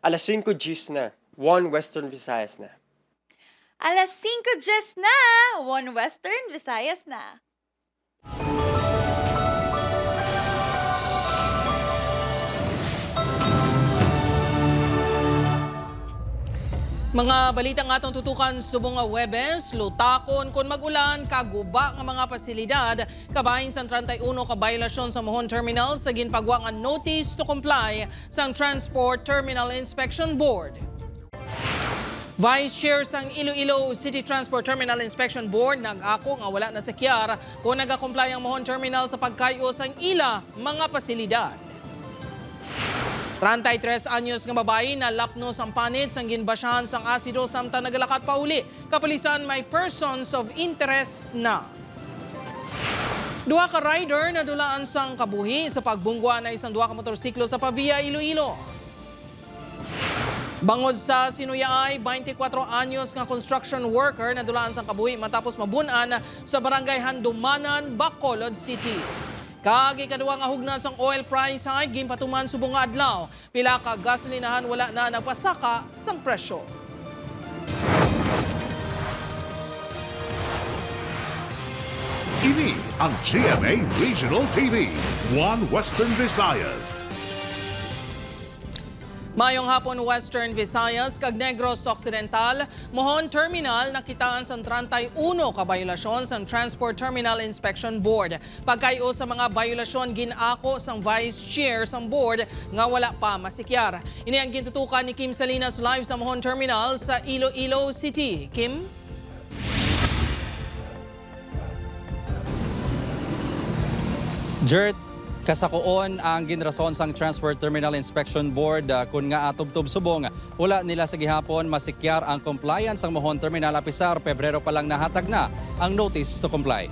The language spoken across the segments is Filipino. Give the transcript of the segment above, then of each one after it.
Alas 5 Gs na. 1 Western Visayas na. Alas 5 Gs na! 1 Western Visayas na. Mga balitang atong tutukan subong nga Webes, lutakon kung magulan, kaguba nga mga pasilidad, kabahin sa 31 ka biolasyon sa Mohon Terminal sa ginpagwa nga notice to comply sa Transport Terminal Inspection Board. Vice Chair sang Iloilo City Transport Terminal Inspection Board nag-ako nga wala na sakyar kung nag-comply ang Mohon Terminal sa pagkayo sang ila mga pasilidad. 33 anyos nga babae na lapnos ang panit sang ginbasyahan sang asido samtang nagalakat pa uli. Kapalisan may persons of interest na. Duha ka rider na dulaan sang kabuhi sa pagbungwa na isang duha ka motorsiklo sa Pavia, Iloilo. Bangod sa Sinuyaay, 24 anyos nga construction worker na dulaan sang kabuhi matapos mabunan sa barangay Handumanan, Bacolod City. Kagi kadua nga hugnan sang oil price hike ginpatuman subong nga adlaw. Pila ka gasolinahan wala na nagpasaka sang presyo. Ini ang GMA Regional TV, 1 Western Visayas. Mayong hapon Western Visayas, kag Negros Occidental, Mohon Terminal nakitaan sa 31 ka biolasyon sa Transport Terminal Inspection Board. Pagkayo sa mga biolasyon ginako sang Vice Chair sang board nga wala pa masikyar. Ini ang gintutukan ni Kim Salinas live sa Mohon Terminal sa Iloilo City. Kim? Jert, kasakuon ang ginrason sang Transport Terminal Inspection Board kun nga atubtob subong wala nila sa gihapon masikyar ang compliance sang Mohon Terminal apisar Pebrero pa lang nahatag na ang notice to comply.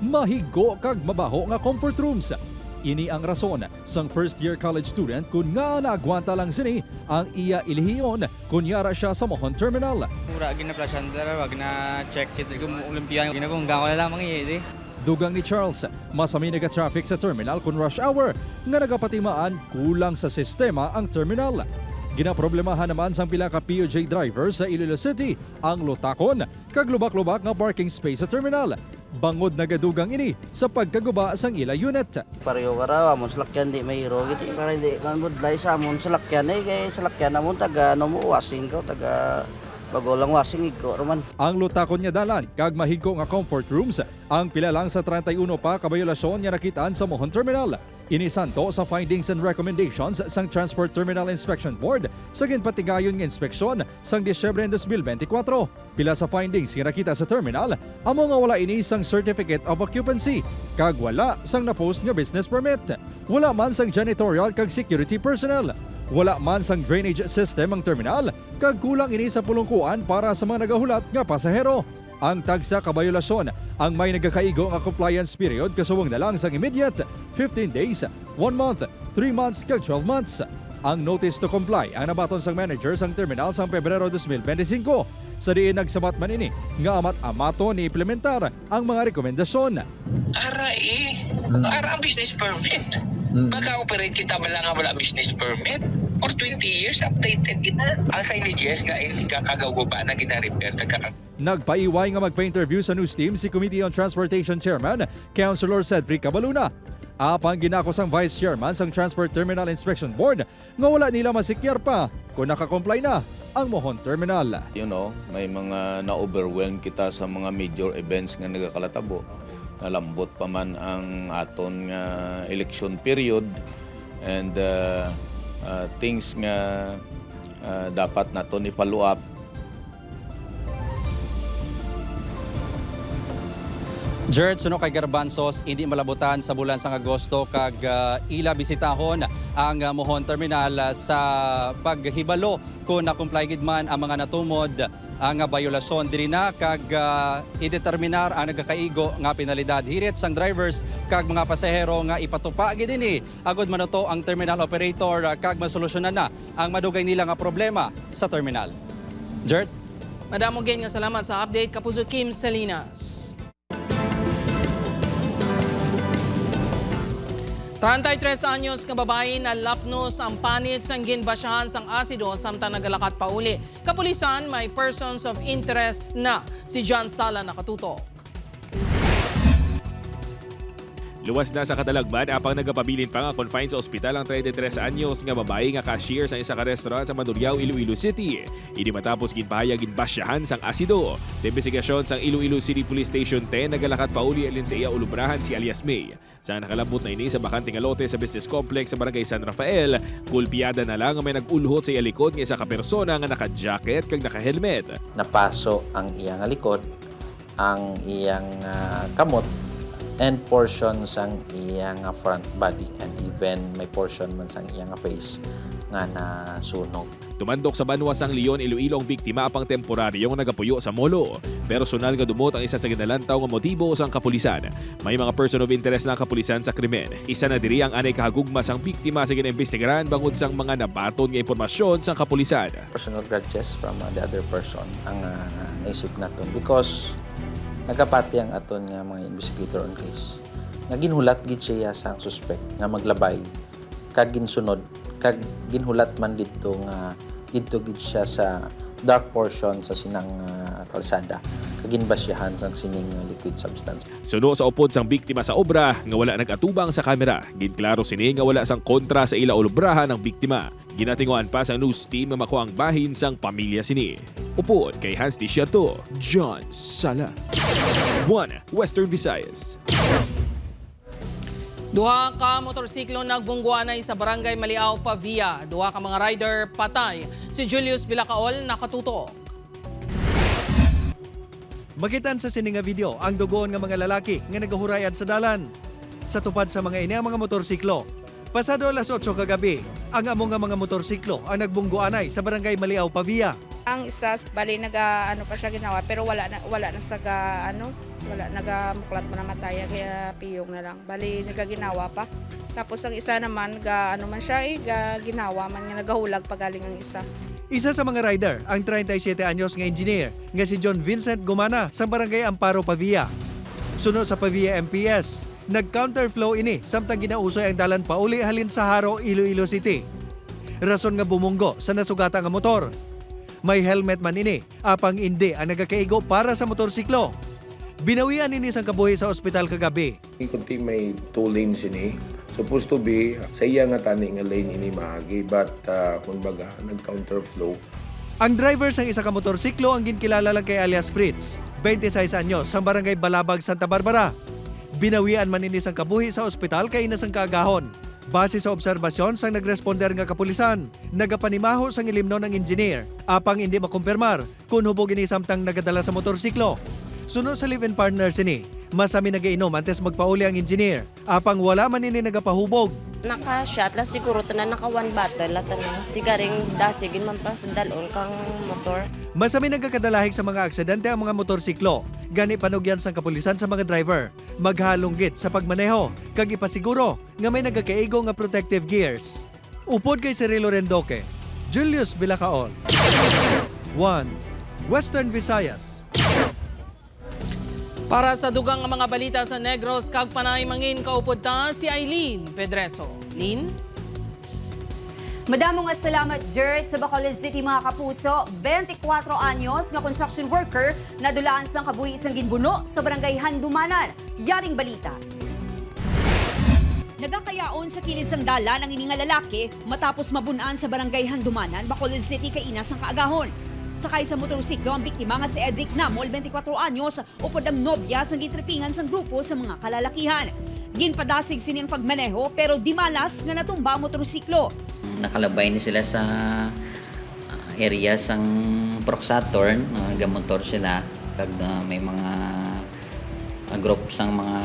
Mahigo kag mabaho nga comfort rooms. Ini ang rason sang first year college student kun nga naagwanta lang sini ang iya ilihiyon kunyara siya sa Mohon Terminal. Mura ginaplasyan dara wag na check it kung Olympian ginagong gawala lamang iya Dugang ni Charles, masami naga-traffic sa terminal kun rush hour nga nagapatimaan kulang sa sistema ang terminal. Ginaproblemahan naman sang pila ka POJ driver sa Iloilo City ang lutakon kag lubak-lubak nga parking space sa terminal. Bangod nagadugang ini sa pagkaguba sang ila unit. Pareho karawa mo salakyan di mayro giti para hindi man budlay sa amon salakyan kay salakyan namon taga ano mo washing ko taga bago lang washing iko raman. Ang lutakon niya dalan kag mahigko nga comfort rooms ang pila lang sa 31 pa kabayolasyon niya nakitaan sa Mohon Terminal. Inisanto sa findings and recommendations sang Transport Terminal Inspection Board sa ginpatigayon nga inspeksyon sang Disyembre 2024. Pila sa findings nga nakita sa terminal amo nga wala ini sang certificate of occupancy kag wala sang na-post nga business permit. Wala man sang janitorial kag security personnel. Wala man sang drainage system ang terminal kag kulang ini sa pulungkuan para sa mga nagahulat nga pasahero. Ang tagsa kabayolasyon ang may nagakaigo nga compliance period kasuwang na lang sang immediate 15 days, 1 month, 3 months kag 12 months. Ang notice to comply ang nabaton sang manager sang terminal sang Pebrero 2025. Sa diin nagsabat man ini nga amat-amato ni implementar ang mga rekomendasyon. Ara ang business permit. Maka-operate kita wala business permit. For 20 years, updated kita. Ang signages nga kakagawa na gina-repair. Nagpaiway nga magpa-interview sa news team si Committee on Transportation Chairman, Councilor Cedric Cabaluna. Apang ginakos ang Vice Chairman sang Transport Terminal Inspection Board nga wala nila masikyar pa kung nakakomply na ang Mohon Terminal. You know, may mga na-overwhelm kita sa mga major events nga nagakalatabo. Nalambot pa man ang aton nga election period and things nga dapat naton i-follow up. Jert, suno kay Garbanzos, hindi malabutan sa bulan sang Agosto kag ila bisitahon ang Mohon Terminal sa paghibalo kung na-comply gid man ang mga natumod ang biolasyon diri na kag ideterminar ang nagakaigo nga penalidad hirit sang drivers kag mga pasahero nga ipatupa gid ini agod manuto ang terminal operator kag masolusyonan na ang madugay nila nga problema sa terminal. Jert, Madamo nga salamat sa update kapuso Kim Salinas. 33 anyos nga babae na lapnos ang panit sang ginbasyahan sang asido samtang nagalakat pauli. Kapulisan may persons of interest na si John Sala nakatutok. Luwas na sa Katalagman apang nagapabilin pa nga confined sa ospital ang 33 anyos nga babae nga cashier sa isa ka restaurant sa Mandurriao, Iloilo City. Ini matapos ginpahayag ginbasyahan sang asido. Sa investigasyon sang Iloilo City Police Station 10 nagalakat pauli alin sa iya ulubrahan si alias May. Sa nakalambot na ini sa bakanting alote sa business complex sa Barangay San Rafael, kulpiyada na lang ang may nag-ulhot sa iya likod nga isa ka persona nga naka-jacket kag naka-helmet. Napaso ang iyang likod, ang iyang kamot, and portion sang iyang front body, and even may portion man sang iyang face nga nasunog. Tumandok sa Banwa sang Leon, Iloilo ang biktima apang temporaryong nagapuyo sa molo. Personal nga dumot ang isa sa ginalantaw nga motibo sang kapulisan. May mga person of interest na kapulisan sa krimen. Isa na diri ang anay kahagugma sang biktima sa ginaimbestigaran bangod sang mga nabaton nga impormasyon sang kapulisan. Personal grudges from the other person ang naisip naton because nagapati ang aton nga mga investigator on case. Nga ginhulat gid siya sang suspect nga maglabay kag ginsunod kag ginhulat man didto nga didto gid siya sa dark portion sa sinang kalsada kag ginbasyahan sang sining liquid substance. Suno sa upod sang biktima sa obra nga wala nag-atubang sa kamera. Ginklaro sini nga wala sang kontra sa ila ulubrahan ng biktima. Ginatinguan pa sa news team nga mako ang bahin sang pamilya sini. Upod kay Hans Tishierto, John Sala. 1 Western Visayas. Duha ka motorsiklo nagbungguanay sa Barangay Maliao, Pavia. Duha ka mga rider patay. Si Julius Bilacaol nakatutok. Magitan sa sininga video ang dugoon nga mga lalaki nga nagahurayan sa dalan. Sa tupad sa mga ini ang mga motorsiklo. Pasado alas 8 kagabi, ang among nga mga motorsiklo ang nagbungguanay sa Barangay Maliao, Pavia. Ang isa bali pa siya ginawa pero wala na sa wala nagamuklat mo na mataya kaya piyong na lang. Bali nagaginawa pa. Tapos ang isa naman man siya ginawa man nga nagahulag pagaling ang isa. Isa sa mga rider ang 37 anyos nga engineer nga si John Vincent Gumana sa Barangay Amparo, Pavia. Sunod sa Pavia MPS, nag-counterflow ini samtang ginausoy ang dalan pauli halin sa Haro, Iloilo City. Rason nga bumunggo sa nasugata nga motor. May helmet man ini, apang hindi ang nagakaigo para sa motorsiklo. Binawian ini sang kabuhi sa ospital kagabi. Kunti may 2 lanes ini. Supposed to be sa iya nga tani nga lane ini maagi but kumbaga nag-counterflow. Ang driver sang isa ka motorsiklo ang ginkilala lang kay alias Fritz, 26 anyos, sa Barangay Balabag, Santa Barbara. Binawian man ini sang kabuhi sa ospital kay ina sang kaagahon. Base sa obserbasyon sang nagresponder nga kapulisan, nagapanimaho sang ilimno ng engineer, apang hindi makumpirmar kung hubog ini samtang nagadala sa motorsiklo. Sunod sa live-in partner sini, masami nagainom antes magpauli ang engineer, apang wala man ini nagapahubog. Naka-shot la siguro tanan naka 1 bottle la tanan. Tigaring dasigin man pa sa dalon kang motor. Masami nagkakadalahig sa mga aksidente ang mga motorsiklo. Gani panugyan sang kapulisan sa mga driver. Maghalunggit sa pagmaneho, kag ipasiguro nga may nagakaigo nga protective gears. Upod kay Cirilo Rendoque, Julius Bilacaol. 1 Western Visayas. Para sa dugang nga mga balita sa Negros, kag panay mangin kaupod ta si Eileen Pedreso. Lin? Madamo nga salamat, Jert, sa Bacolod City mga kapuso. 24 anyos nga construction worker na dulaan sang kabuhi isang ginbuno sa Barangay Handumanan. Yaring balita. Nagakayaon sa kilis ang dala ng ininga lalaki matapos mabunan sa Barangay Handumanan, Bacolod City kay inas ang kaagahon. Sakay sa motorsiklo ang biktima nga si Edric Namol, 24 anyos, upod ang nobya sang gitripingan sang grupo sa mga kalalakihan. Ginpadasig sining pagmaneho pero di malas nga natumba ang motorsiklo. Nakalabay ni sila sa area sang Proxatorn, gamotor sila kag may mga group sang mga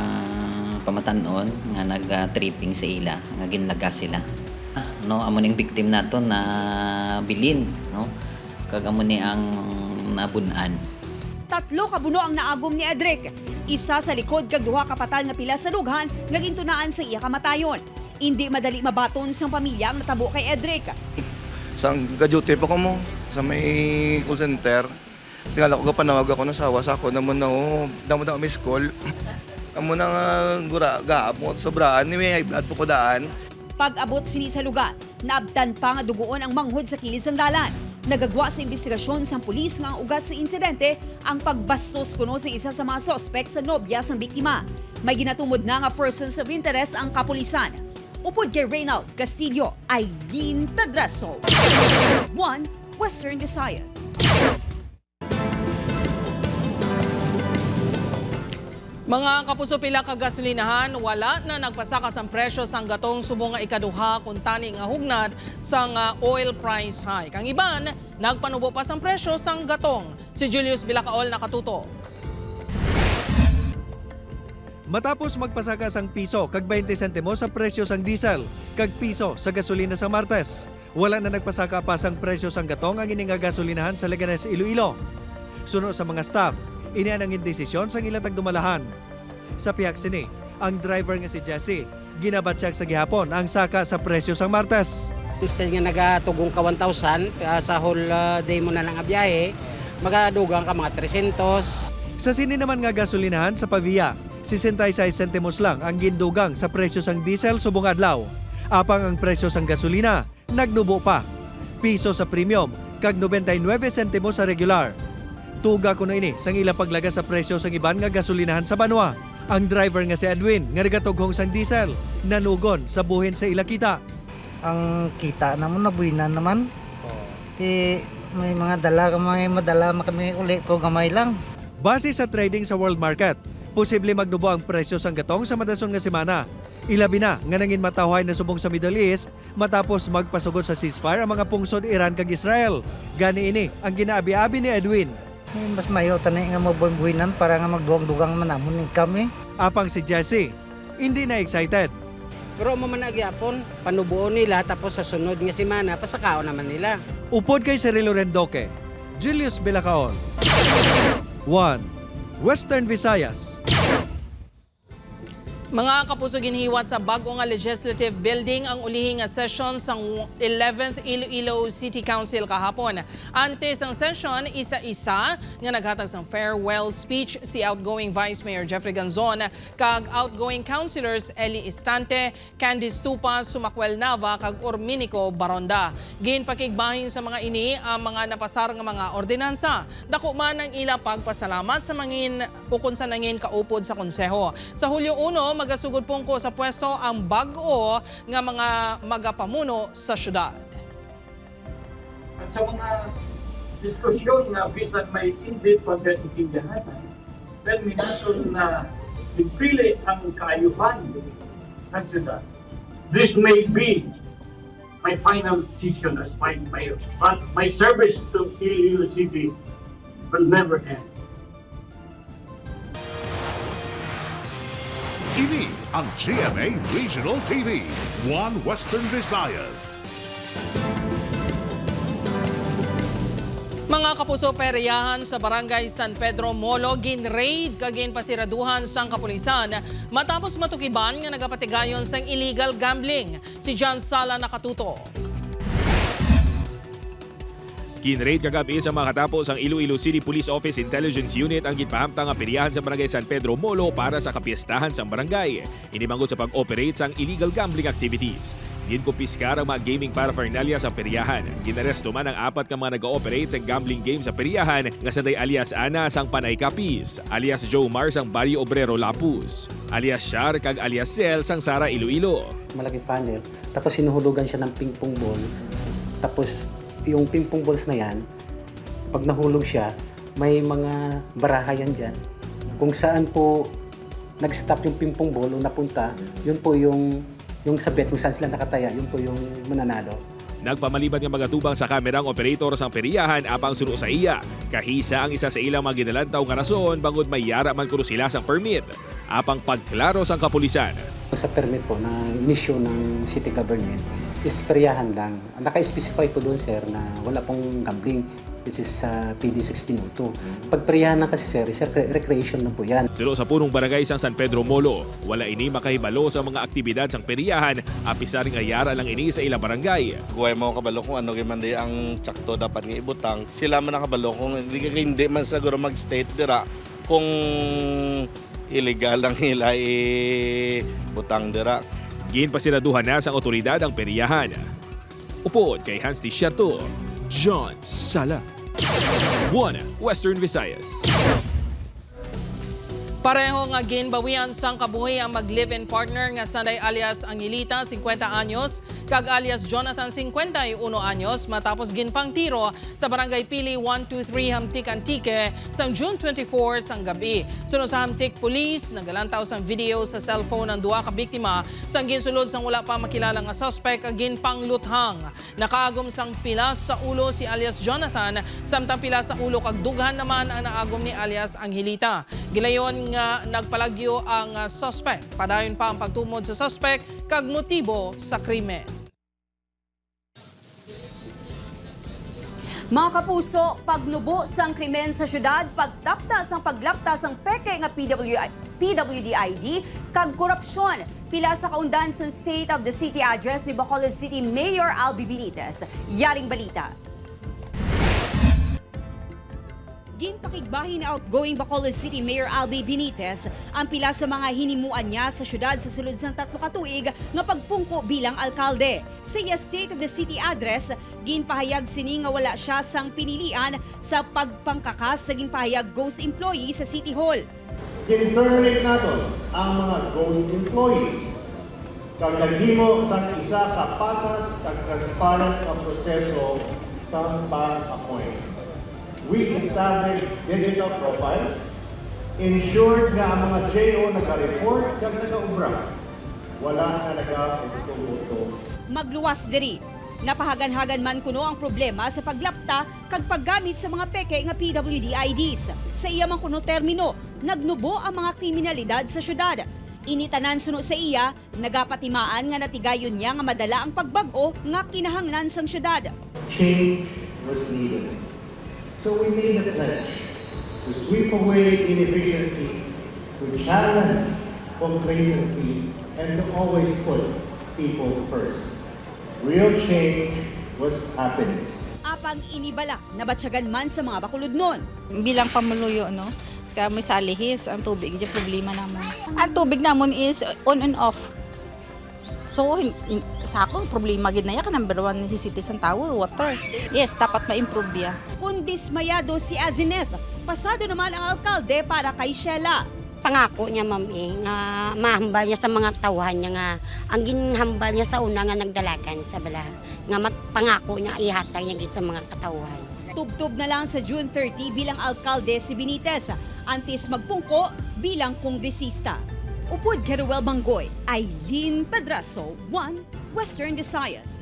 pamatanon nga nag-tripping sa ila, nga ginlagas sila. No, amo ning victim nato na bilin, no? Kag amo ni ang nabunan. 3 kabuno ang naagom ni Edric. Isa sa likod kag 2 kapatal nga pila sa dughan nga gintunaan sa iya kamatayon. Hindi madali mabaton sang pamilya ang natabo kay Edric. Sang gaduty pa ko mo sa may call center. Tingala ko panawag ako ng sawa sa ako naman na damo na miss call. Amo nang gura gaamot sobraan ni may high blood po ko daan. Pag-abot sini sa lugar, naabtan pa nga dugoon ang manghod sa kilis ng dalan. Nagagwa sa investigasyon sa pulis nga ang ugat sa insidente ang pagbastos kuno sa isa sa mga sospek sa nobya sa biktima. May ginatumod na nga persons of interest ang kapulisan. Upod kay Reynald Castillo, Aileen Pedraso. 1 Western Visayas. Mga kapuso, pila ka gasolinahan, wala na nagpasakas ang presyo sang gatong subong nga ikaduha kung tani nga hugnad sang oil price hike. Ang iban, nagpanubo pa sang presyo sang gatong. Si Julius Bilacaol nakatuto. Matapos magpasakas ang piso kag 20 sentimos sa presyo sang diesel kag piso sa gasolina sa Martes, wala na nagpasaka pa sang presyo sang gatong ang ininga gasolinahan sa Leganes, Iloilo. Suno sa mga staff, inian ang indesisyon sang ilatag dumalahan. Sa pihak sini, ang driver nga si Jesse, ginabatsyag sa gihapon ang saka sa presyo sang Martes. Instead nga nagatugong ka 1,000 sa whole day mo na lang abiyahe, magadugang ka mga 300. Sa sini naman nga gasolinahan sa Pavia, 66 sentimos lang ang gindugang sa presyo sang diesel subong adlaw. Apang ang presyo sang gasolina, nagnubo pa. Piso sa premium, kag 99 sentimos sa regular. Tuga ko na ini sang ila paglaga sa presyo sang iban nga gasolinahan sa Banwa. Ang driver nga si Edwin nga nagatughong sang diesel, nanugon sa buhin sa ila kita. Ang kita naman nabuinan naman. Ti may mga dala may madala kami uli ko gamay lang. Base sa trading sa world market, posible magnubo ang presyo sang gatong sa madason nga semana. Ilabi na nga nangin matawhay na subong sa Middle East matapos magpasugod sa ceasefire ang mga pungsod Iran kag Israel. Gani ini ang ginaabi-abi ni Edwin. Mas mayo tanay nga mabubuhinan para nga magdugang-dugang manamon kami. Apang si Jesse, hindi na excited. Pero mamanagyapan, panubuo nila tapos sa sunod nga semana pasakao naman nila. Upod kay Cirilo Rendoque, Julius Bilacaol. 1 Western Visayas. Mga kapuso, ginhiwat sa bago nga legislative building ang ulihing nga session sa 11th Iloilo City Council kahapon. Antes ang session, isa-isa nga naghatag sang farewell speech si outgoing Vice Mayor Jeffrey Ganzon kag outgoing councilors Eli Istante, Candice Tupas, Sumakwel Nava kag Orminico Baronda. Ginpakigbahin sa mga ini ang mga napasar nga mga ordinansa. Dako man ang ila pagpasalamat sa mangin ukon sa nangin kaupod sa konseho. Sa Hulyo 1, magasugod pungko sa pwesto ang bag-o nga mga magapamuno sa syudad. At sa mga diskusyon na bisan may hindi pagkaintindihan, then minaton na ipili ang kaayuhan ng syudad. This may be my final decision as Vice Mayor, but my service to Iloilo City will never end. Ini ang GMA Regional TV, 1 Western Visayas. Mga kapuso, peryahan sa barangay San Pedro Molo, gin-raid kagin pasiraduhan sang kapulisan matapos matukiban nga nagapatigayon sang illegal gambling. Si John Sala nakatuto. Ginraid kagabi sa mga katapos ang Iloilo City Police Office Intelligence Unit ang ginpahamtang nga peryahan sa barangay San Pedro Molo para sa kapiestahan sa barangay. Inimanggot sa pag-operate sang illegal gambling activities. Ginkumpiskar ang mga gaming paraphernalia sa peryahan. Ginaresto man ang 4 ka mga nag-ooperate sa gambling game sa peryahan nga sanday alias Ana sang Panay Capis, alias Joe Mar sang Barrio Obrero Lapus, alias Shar kag alias Sel sang Sara Iloilo. Malaking funnel, tapos sinuhulugan siya ng ping-pong balls. Tapos yung ping-pong balls na yan, pag nahulog siya, may mga baraha yan dyan. Kung saan po nag-stop yung ping-pong ball o napunta, yun po yung sa bet kung saan sila nakataya, yun po yung mananalo. Nagpamaliban nga magatubang sa kamerang operator sang periyahan apang suno sa iya. Kahisa ang isa sa ilang mga ginalantaw nga rason bangod may yara man kuno sila sang permit. Apang pagklaro sang kapulisan. Sa permit po na inisyo ng city government is peryahan lang. Naka-specify po doon, sir, na wala pong gambling. This is sa PD 1602. Pag peryahan lang kasi, sir, recreation na po yan. Silo sa punong barangay sang San Pedro Molo, wala ini makahibalo sa mga aktibidad sang periyahan, apisa ring ayara lang ini sa ilang barangay. Kuway mo kabalo kung ano man di ang tsakto dapat nga ibutang. Sila man nakabalo kung hindi man siguro mag-state dira kung illegal lang nila butang dira. Ginpasiraduhan na sa otoridad ang peryahan. Upod kay Hans Desierto, John Sala. 1 Western Visayas. Pareho nga ginbawian sang kabuhi ang mag-live-in partner nga Sanday alias Angelita, 50 anyos, kag alias Jonathan, 51 anyos, matapos ginpang tiro sa Barangay Pili 123 Hamtik Antique sang June 24 sang gabi. Sunod sa Hamtik Police, nagalantaw sang video sa cellphone ng duwa ka biktima sang ginsulod sang wala pa makilala nga suspect kag ginpang luthang. Nakaagom sang pilas sa ulo si alias Jonathan, samtang pilas sa ulo kag dughan naman ang naagom ni alias Angelita. Gilayon nga nagpalagyo ang suspect. Padayon pa ang pagtumod sa suspect kag motibo sa krimen. Mga kapuso, pagnubo sang krimen sa syudad, pagtaptas ang paglaptas ng peke nga PWD-ID, kag korupsyon. Pila sa kaundan sa State of the City address ni Bacolod City Mayor Albi Benitez. Yaring balita. Ginpakigbahin ni outgoing Bacolod City Mayor Albi Benitez ang pila sa mga hinimuan niya sa syudad sa sulod sang 3 ka tuig nga pagpungko bilang alkalde. Sa iya State of the City address, ginpahayag sini nga wala siya sang pinilian sa pagpangkakas sa ginpahayag ghost employee sa City Hall. Gin-terminate natin ang mga ghost employees kag naghimo sa isa ka patas kag transparent nga proseso sa pag-appoint. We established digital profiles, ensured nga ang mga JO nag-report kag nag-ubra. Wala na nag-uto. Magluwas diri. Napahagan-hagan man kuno ang problema sa paglapta kag paggamit sa mga peke nga PWD IDs. Sa iya man kuno termino, nagnubo ang mga kriminalidad sa syudad. Initanan suno sa iya, nagapatimaan nga natigayon niya nga madala ang pagbag-o nga kinahanglan sang syudad. Change was needed. So we made a pledge to sweep away inefficiency, to challenge complacency, and to always put people first. Real change was happening. Apang inibala, nabatsyagan man sa mga bakulod nun. Bilang pamuluyo, no? Kaya may salihis, ang tubig, yung problema naman. Ang tubig naman is on and off. So, sa akong problema gid na yan, number 1 necessities ng tao, water. Yes, dapat ma-improve ya. Kung dismayado si Azinet, pasado naman ang alkalde para kay Sheila. Pangako niya, ma'am, nga mahambal niya sa mga tauhan niya nga, ang ginhambal niya sa una nga nagdalagan sa balahan. Nga pangako niya, ihatag niya sa mga katauhan. Tubtub na lang sa June 30 bilang alkalde si Benitez, antes magpungko bilang kongresista. Upod Keruel Banggoy, Aileen Pedraso, 1 Western Visayas.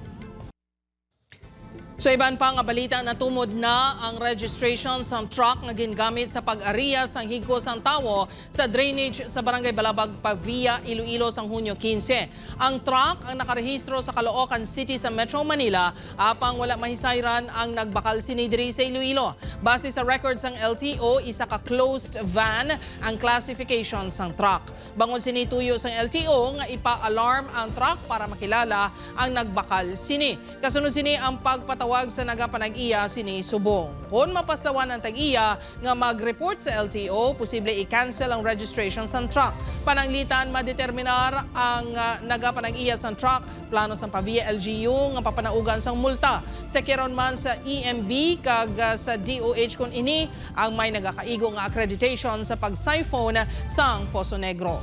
So iban pa nga balita, natumod na ang registration sa truck na gingamit sa pag-ariya sang higko sang tawo sa drainage sa Barangay Balabag, Pavia, Iloilo sang Hunyo 15. Ang truck ang nakarehistro sa Caloocan City sa Metro Manila, apang wala mahisayran ang nagbakal sinidiri sa Iloilo. Base sa records ng LTO, isa ka closed van ang classification sang truck. Bangon sinituyo sang LTO nga ipa-alarm ang truck para makilala ang nagbakal sini. Kasunod sini ang pagpatawag sa nagapanag-iya sini Subong. Kung mapasawan ang tag-iya nga mag-report sa LTO, posible i-cancel ang registration sa truck. Pananglitan madeterminar ang nagapanag-iya sa truck, plano sa Pavia LGU nga papanaugan sang multa. Sekeron man sa EMB kag sa DOH kung ini ang may nagakaigo nga accreditation sa pag-siphon sang Poso Negro.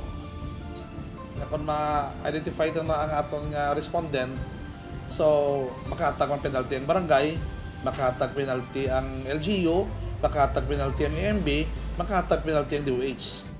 Kung ma-identify ito na ang atong respondent, so makahatag ang penalty ang barangay, makahatag penalty ang LGU, makahatag penalty ang EMB, makahatag penalty ang DOH.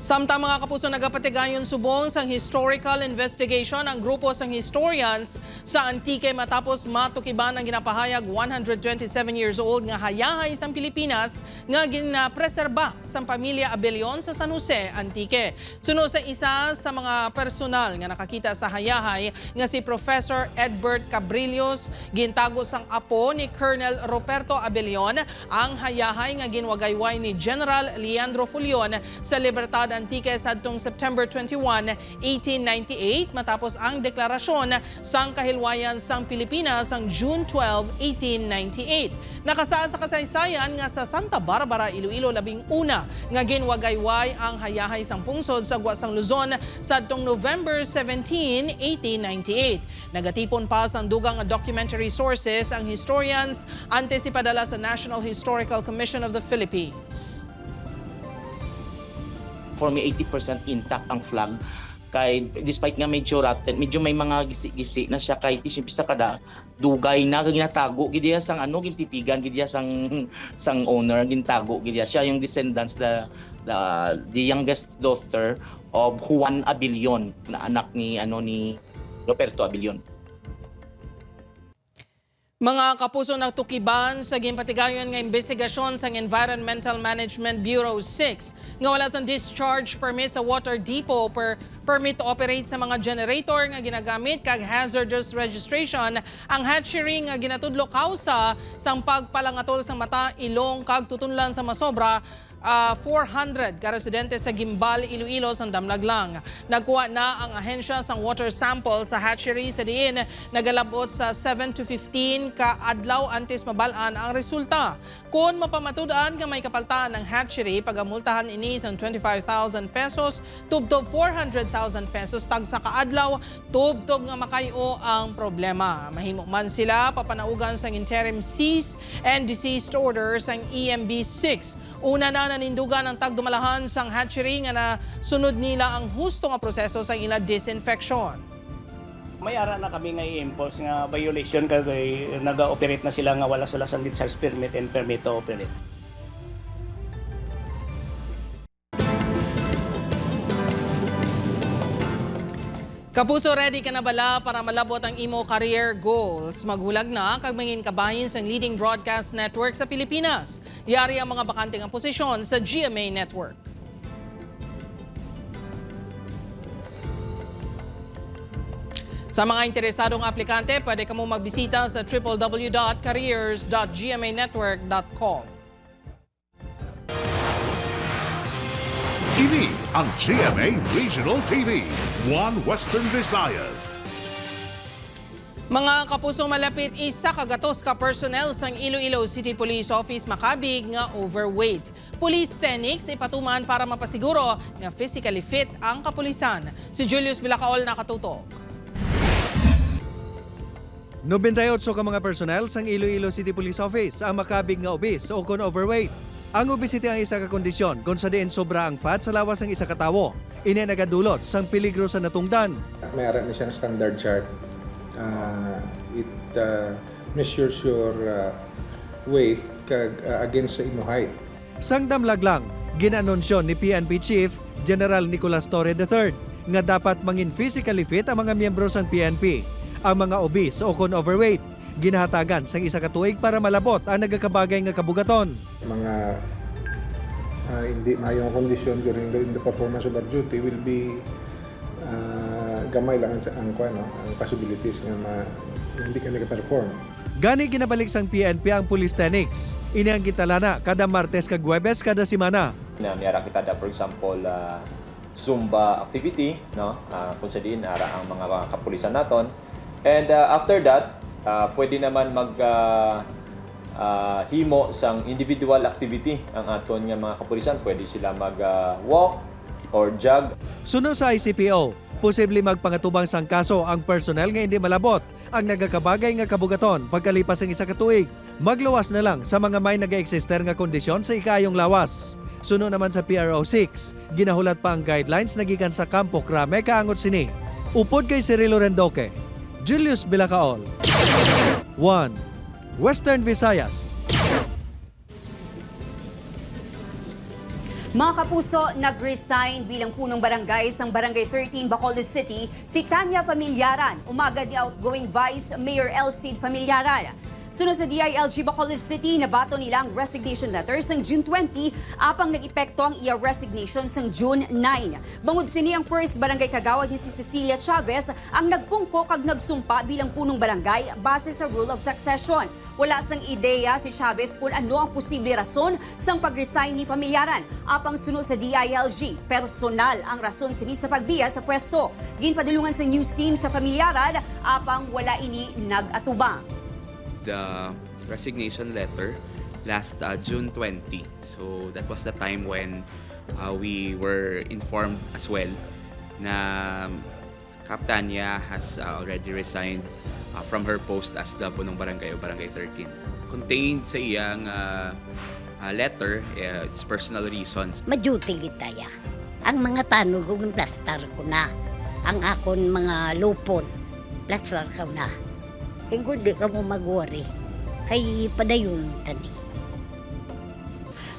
Samtang mga kapuso, nagapatigayon subong sang historical investigation ang grupo sang historians sa Antique matapos matukiban ang ginapahayag 127 years old nga hayahay sang Pilipinas nga ginapreserba sang pamilya Abelion sa San Jose, Antique. Sunod sa isa sa mga personal nga nakakita sa hayahay nga si Professor Edbert Cabrillos, gintago sang apo ni Colonel Roberto Abelion, ang hayahay nga ginwagayway ni General Leandro Fulion sa Libertad Antique sadtong September 21, 1898 matapos ang deklarasyon sang kahilwayan sang Pilipinas sang June 12, 1898. Nakasaad sa kasaysayan nga sa Santa Barbara, Iloilo, 11 nga ginwagayway ang hayahay sang pungsod sa Guasang Luzon sadtong November 17, 1898. Nagatipon pa sang dugang documentary sources ang historians antes ipadala sa National Historical Commission of the Philippines. For me, 80% intact ang flag. Kay despite nga medyo rotten, medyo may mga gisi-gisi na siya kay isa kada dugay na ginatago gid diya sang gintipigan gid diya sang owner gintago gid diya. Siya yung descendants the youngest daughter of Juan Abilion na anak ni Roberto Abilion. Mga kapuso nagtukiban sa ginpatigayon nga investigasyon sa Environmental Management Bureau 6 nga wala sang discharge permit sa water depot permit to operate sa mga generator nga ginagamit kag hazardous registration ang hatchery nga ginatudlo kausa sang pagpalangatol sa mata, ilong kag tutunlan sa masobra 400 ka residente sa Gimbal, Iloilo sang damnaglang. Nagkuha na ang ahensya sang water sample sa hatchery sa diin nagalabot sa 7 to 15 ka adlaw antes mabalaan ang resulta. Kung mapamatudan nga may kapaltaan ng hatchery, pagamultahan ini sang 25,000 pesos tubtob 400,000 pesos tag sa kaadlaw tubtob nga makayo ang problema. Mahimo man sila papanaugan sang interim cease and desist order sang EMB 6. Una na nanindugan ang tagdumalahan sang hatchery nga nasunod nila ang husto nga proseso sang ila disinfection. May ara na kami nga i-impose nga violation kay naga-operate na sila nga wala sila sang discharge permit and permit to operate. Kapuso, ready ka na bala para malabot ang imo career goals? Maghulag na kag mangin kabahin sa leading broadcast network sa Pilipinas. Yari ang mga bakante ng posisyon sa GMA Network. Sa mga interesadong aplikante, pwede ka mo magbisita sa www.careers.gmanetwork.com. Ini ang GMA Regional TV, One Western Visayas. Mga kapuso, malapit isa kagatos ka personnel sang Iloilo City Police Office makabig nga overweight. Police techniques ipatuman para mapasiguro nga physically fit ang kapulisan. Si Julius Bilacaol nakatutok. 98 ka mga personnel sang Iloilo City Police Office ang makabig nga obese o kon overweight. Ang obesity ang isa ka kondisyon kung sa diin sobra ang fat sa lawas ng isa ka tawo. Ini nagadulot sang peligro sa natungdan. Mayroon na siyang standard chart. It measures your weight against sa imo height. Sang damlaglang, ginanunsyon ni PNP Chief General Nicolas Torre III nga dapat mangin physically fit ang mga miyembro sang PNP. Ang mga obese o kon overweight ginahatagan sang isa ka tuig para malabot ang nagakabagay nga kabugaton. Mga hindi mayong kondisyon during the performance of our duty will be gamay lang ang possibilities nga hindi ka nag-perform. Gani ginabalik sang PNP ang police techniques. Ini ang gitalana kada Martes kag Huwebes kada semana. Miyara kita da for example Zumba activity, no? Kung sa diin ara ang mga kapulisan naton. And after that, pwede naman himo sang individual activity ang aton nga mga kapulisan. Pwede sila mag-walk or jog. Sunod sa ICPO, posible magpangatubang sang kaso ang personnel nga hindi malabot ang nagakabagay nga kabugaton pagkalipas ng isa ka tuig. Magluwas na lang sa mga may nag-eksister nga kondisyon sa ikayong lawas. Sunod naman sa PRO 6, ginahulat pa ang guidelines na gikan sa Campo Crame kaangot sini. Upod kay Cirilo Rendoque, Julius Bilacaol. 1. Western Visayas. Mga kapuso, nag-resign bilang punong barangay sa Barangay 13, Bacolod City, si Tanya Familyaran, umaga ni outgoing Vice Mayor Elcid Familyaran. Sunod sa DILG Bacolod City, nabato nilang resignation letters ng June 20 apang nag-epekto ang iya resignation sang June 9. Bangod sini ang first barangay kagawad ni si Cecilia Chavez ang nagpungko kag nagsumpa bilang punong barangay base sa rule of succession. Wala sang ideya si Chavez kung ano ang posible rason sang pag-resign ni familyaran. Apang sunod sa DILG, personal ang rason sini sa pagbiya sa pwesto. Ginpadulungan sa news team sa familyaran apang wala ini nag-atubang. The resignation letter last June 20. So that was the time when we were informed as well na Capitania has already resigned from her post as the punong barangay o barangay 13. Contained sa iyang letter, its personal reasons. Maduty kita ya. Ang mga tanog kung plastar ko na. Ang akon mga lupon, plastar ko na. Kung di ka mo mag-worry, kay padayon tani.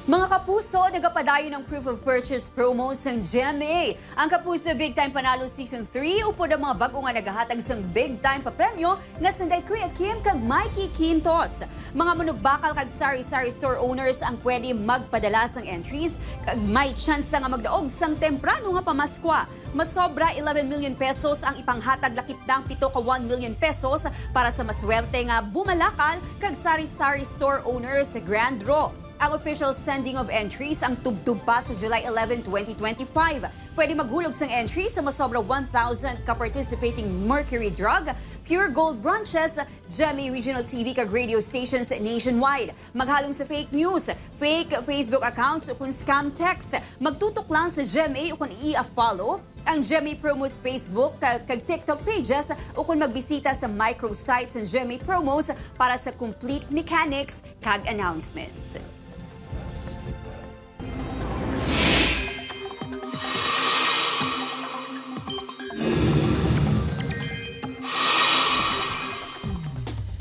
Mga kapuso, nagapadayon ng proof of purchase promo sang GMA. Ang Kapuso Big Time Panalo Season 3 upod ang mga bago nga nagahatag sang Big Time papremyo nga sanday Kuya Kim kag Mikey Quintos. Mga manugbakal kag sari-sari store owners ang pwede magpadala sang entries kag may chance nga magdaog sang temprano nga pamaskwa. Masobra 11 million pesos ang ipanghatag lakip ng 7 ka 1 million pesos para sa maswerte nga bumalakal kag sari-sari store owners sa Grand Draw. Ang official sending of entries ang tubtub pa sa July 11, 2025. Pwede maghulog sang entry sa masobra 1,000 ka-participating Mercury Drug, Pure Gold branches, GMA Regional TV kag radio stations nationwide. Maghalong sa fake news, fake Facebook accounts o kung scam text. Magtutok lang sa GMA o kung i-follow ang GMA Promos Facebook kag TikTok pages o kung magbisita sa microsites ng GMA Promos para sa complete mechanics kag announcements.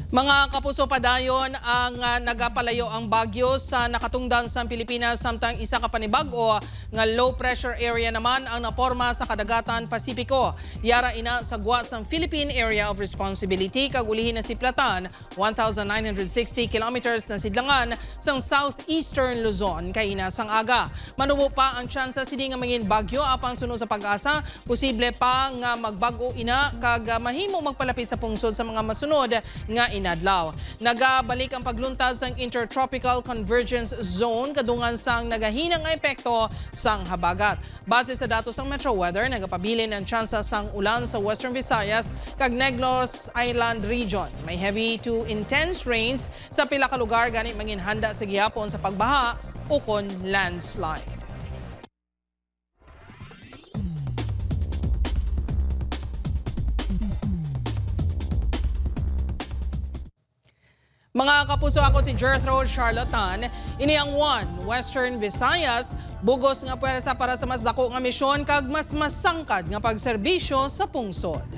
Mga kapuso, padayon ang nagapalayo ang bagyo sa nakatungdan sa Pilipinas samtang isa ka panibago nga low pressure area naman ang naporma sa kadagatan Pasipiko. Yara ina sa gwa sang Philippine Area of Responsibility kag ulihin na siplatan 1,960 kilometers na sidlangan sang southeastern Luzon kay ina sang aga. Manubo pa ang tsansa sini nga mangin bagyo apang sunod sa pag-asa, posible pa nga magbago ina kag mahimo magpalapit sa pungsod sa mga masunod nga inadlaw. Nagabalik ang pagluntad sang Intertropical Convergence Zone kadungan sang nagahinang nga epekto sang habagat. Base sa datos ng Metro Weather, nagapabilin ang tsansa sang ulan sa Western Visayas kag Negros Island region. May heavy to intense rains sa pila ka lugar gani manginhanda sa gihapon sa pagbaha o kon landslide. Mga kapuso, ako si Jethro Charlatan. Ini ang One Western Visayas, bugos nga pwersa para sa mas dako nga misyon kag mas masangkad nga pagserbisyo sa pungsod.